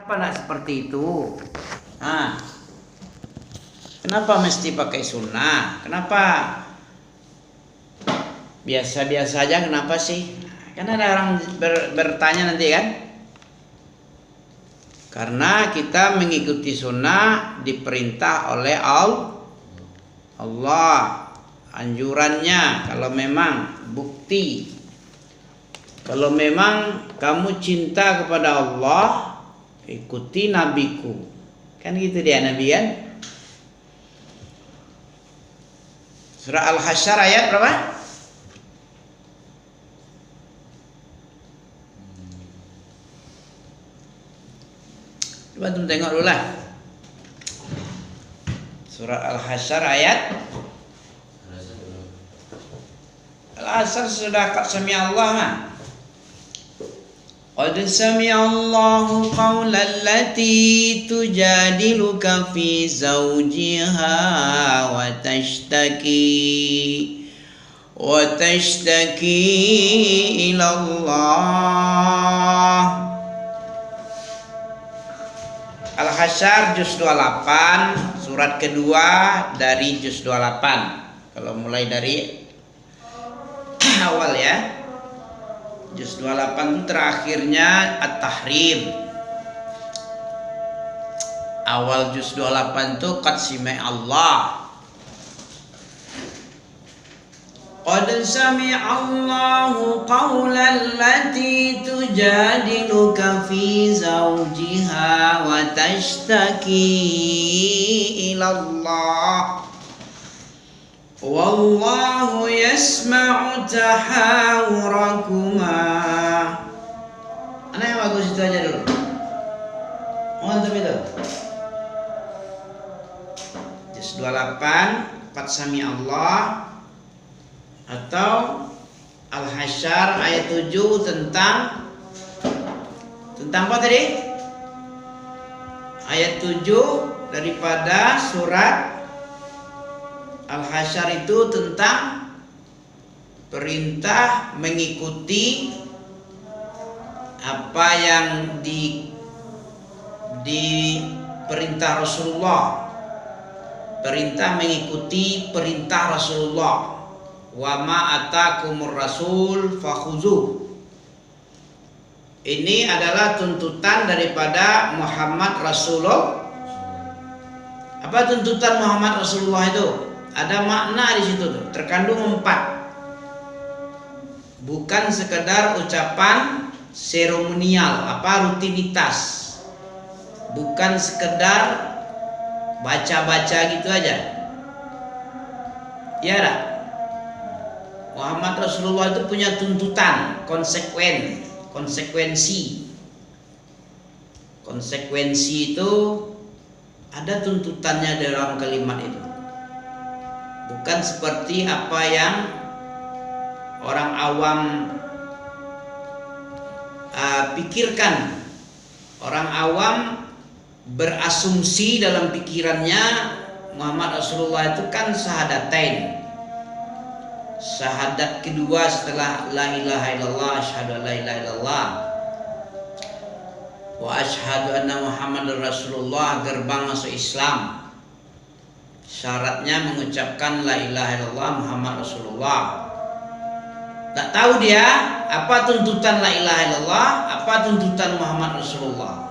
Kenapa tidak seperti itu? Nah, kenapa mesti pakai sunnah? Kenapa biasa-biasa aja? Kenapa sih? Kan ada orang bertanya nanti kan? Karena kita mengikuti sunnah diperintah oleh Allah. Anjurannya kalau memang bukti, kalau memang kamu cinta kepada Allah, ikuti nabiku. Kan gitu dia Nabi kan? Surah Al-Hasyr ayat berapa? Coba tuh tengok dulu lah. Surah Al-Hasyr ayat Al-Hasyr sudah sami Allah mah. Qad sami'allahu qawla allati tujadiluka fi zawjiha wa tashtaki ila Allah. Al-Hasyr juz 28, surat kedua dari juz 28. Kalau mulai dari awal ya. Juz 28 itu terakhirnya At-Tahrim. Awal juz 28 itu qad sami'a Allah. Qad sami'a Allahu qawla allati tujadiluka fi zawjiha wa tashtaki ila Allah. Wallahu yasma'u tahawurakuma. Mana yang bagus itu aja dulu. Mantap itu. Juz 28 qad sami Allah atau Al-Hasyr ayat 7 tentang apa tadi? Ayat 7 daripada surat Al-Hasyr itu tentang perintah mengikuti apa yang di perintah Rasulullah. Perintah mengikuti perintah Rasulullah. Wa ma atakumur rasul fakhuzuh. Ini adalah tuntutan daripada Muhammad Rasulullah. Apa tuntutan Muhammad Rasulullah itu? Ada makna di situ tuh, terkandung 4. Bukan sekedar ucapan seremonial, rutinitas. Bukan sekedar baca-baca gitu aja. Ya dah. Muhammad Rasulullah itu punya tuntutan, konsekuensi. Konsekuensi itu ada tuntutannya dalam kalimat itu. Bukan seperti apa yang orang awam pikirkan. Orang awam berasumsi dalam pikirannya Muhammad Rasulullah itu kan syahadatain. Syahadat kedua setelah la ilaha illallah, asyhadu an la ilaha illallah wa asyhadu anna Muhammadar Rasulullah, gerbang masuk Islam. Syaratnya mengucapkan la ilaha illallah Muhammad Rasulullah. Tak tahu dia apa tuntutan la ilaha illallah, apa tuntutan Muhammad Rasulullah.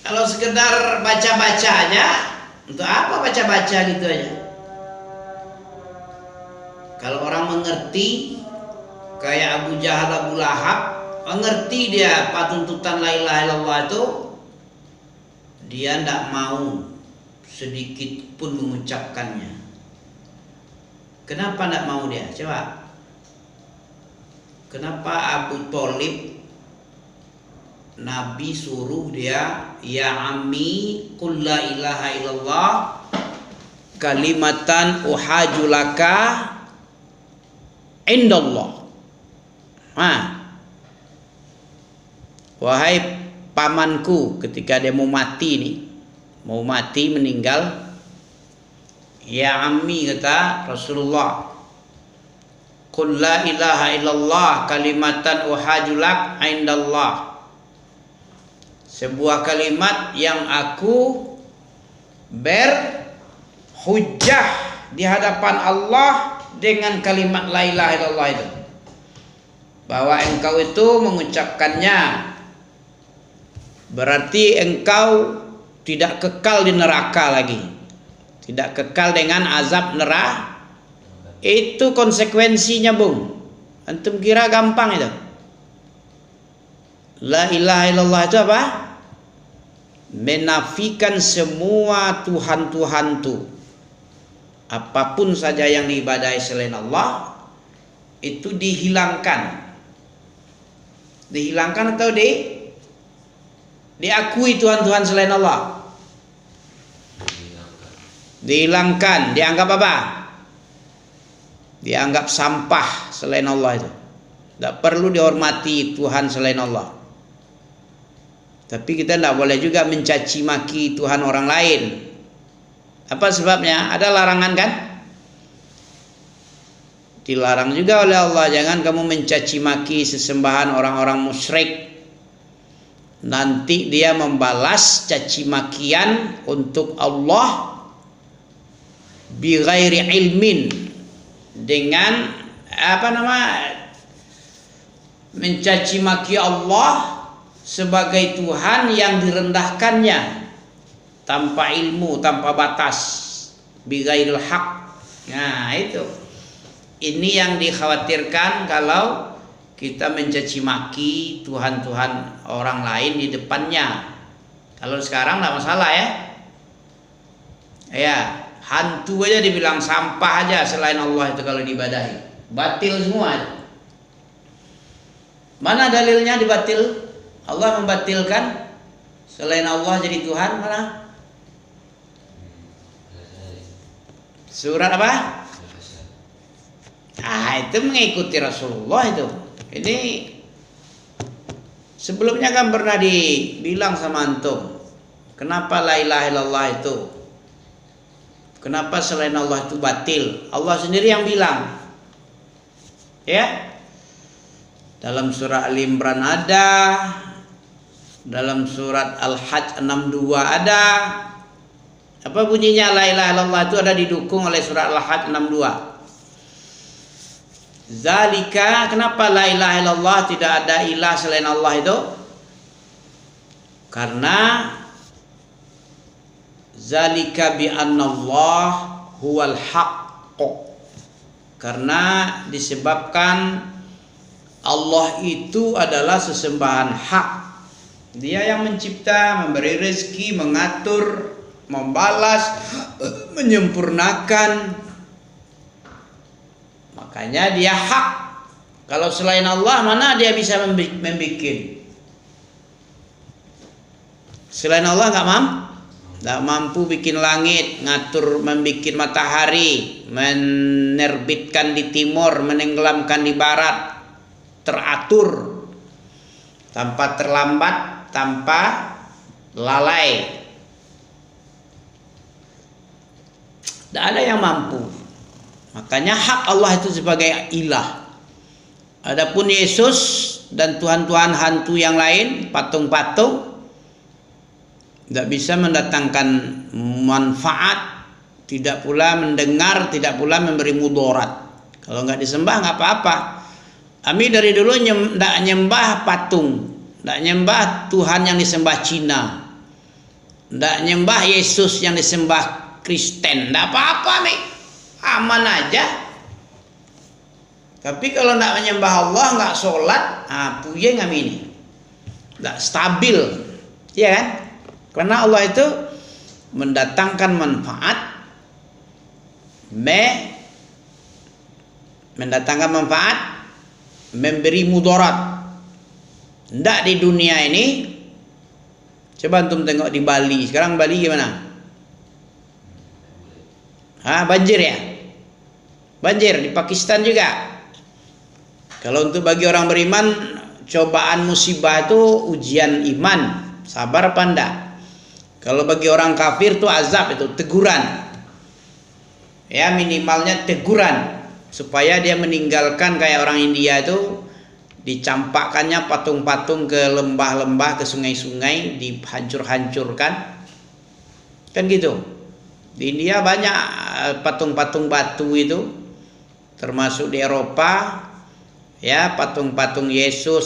Kalau sekedar baca-baca aja, untuk apa baca-baca gitu aja? Kalau orang mengerti kayak Abu Jahal, Abu Lahab, mengerti dia apa tuntutan la ilaha illallah itu, dia tidak mau sedikit pun mengucapkannya. Kenapa tidak mau dia? Coba. Kenapa Abu Thalib Nabi suruh dia, ya ammi qul la ilaha illallah kalimatan uhajulaka indallah. Wahai pamanku, ketika dia mau mati nih, mau mati meninggal, ya ammi kata Rasulullah, qul la ilaha illallah kalimatan uhajulak indallah. sebuah kalimat yang aku berhujjah di hadapan Allah dengan kalimat la ilaha illallah itu, bahwa engkau itu mengucapkannya berarti engkau tidak kekal di neraka lagi, tidak kekal dengan azab neraka. Itu konsekuensinya, Bung. Antum kira gampang itu? La ilaha illallah itu apa? Menafikan semua Tuhan-Tuhan itu, apapun saja yang diibadahi selain Allah itu dihilangkan atau diakui Tuhan-Tuhan selain Allah, dihilangkan. Dianggap apa? Dianggap sampah selain Allah itu. Tidak perlu dihormati Tuhan selain Allah. Tapi kita tidak boleh juga mencaci maki Tuhan orang lain. Apa sebabnya? Ada larangan kan? Dilarang juga oleh Allah, jangan kamu mencaci maki sesembahan orang-orang musyrik. Nanti dia membalas caci makian untuk Allah bighairi ilmin, dengan mencaci maki Allah sebagai Tuhan yang direndahkannya tanpa ilmu, tanpa batas, bighairil haq. Nah, itu. Ini yang dikhawatirkan kalau kita mencaci maki Tuhan-Tuhan orang lain di depannya. Kalau sekarang tidak masalah ya. Ya, hantu aja dibilang sampah aja selain Allah itu kalau diibadahi. Batil semua. Mana dalilnya dibatil? Allah membatilkan selain Allah jadi Tuhan, mana? Surat apa? Itu mengikuti Rasulullah itu. Ini sebelumnya kan pernah dibilang sama antum, kenapa la ilaha illallah itu, kenapa selain Allah itu batil? Allah sendiri yang bilang, ya, dalam surah Al-Imran ada, dalam surat Al-Hajj 62 ada. Apa bunyinya la ilaha illallah itu? Ada didukung oleh surat Al-Hajj 62. Zalika, kenapa la ilaha illallah tidak ada ilah selain Allah itu? Karena zalika bi annallah huwal haqq, karena disebabkan Allah itu adalah sesembahan hak. Dia yang mencipta, memberi rezeki, mengatur, membalas, menyempurnakan. Makanya dia hak. Kalau selain Allah, mana dia bisa membikin? Selain Allah nggak mampu bikin langit, ngatur, membikin matahari, menerbitkan di timur, menenggelamkan di barat, teratur, tanpa terlambat, tanpa lalai. Tidak ada yang mampu. Makanya hak Allah itu sebagai ilah. Adapun Yesus dan Tuhan-Tuhan hantu yang lain, patung-patung, tidak bisa mendatangkan manfaat, tidak pula mendengar, tidak pula memberi mudarat. Kalau nggak disembah nggak apa-apa. Kami dari dulu tidak nyembah patung, tidak nyembah Tuhan yang disembah Cina, tidak nyembah Yesus yang disembah Kristen, tidak apa-apa nih, aman aja. Tapi kalau tidak menyembah Allah, nggak sholat, puyeng kami ini, tidak stabil, ya kan? Karena Allah itu mendatangkan manfaat, mendatangkan manfaat, memberi mudarat. Tidak di dunia ini. Coba antum tengok di Bali. Sekarang Bali gimana? Banjir ya? Banjir di Pakistan juga. Kalau untuk bagi orang beriman, cobaan musibah itu ujian iman, sabar apa enggak? Kalau bagi orang kafir itu azab, itu teguran. Ya, minimalnya teguran supaya dia meninggalkan. Kayak orang India itu dicampakkannya patung-patung ke lembah-lembah, ke sungai-sungai, dihancur-hancurkan. Kan gitu. Di India banyak patung-patung batu itu, termasuk di Eropa, ya, patung-patung Yesus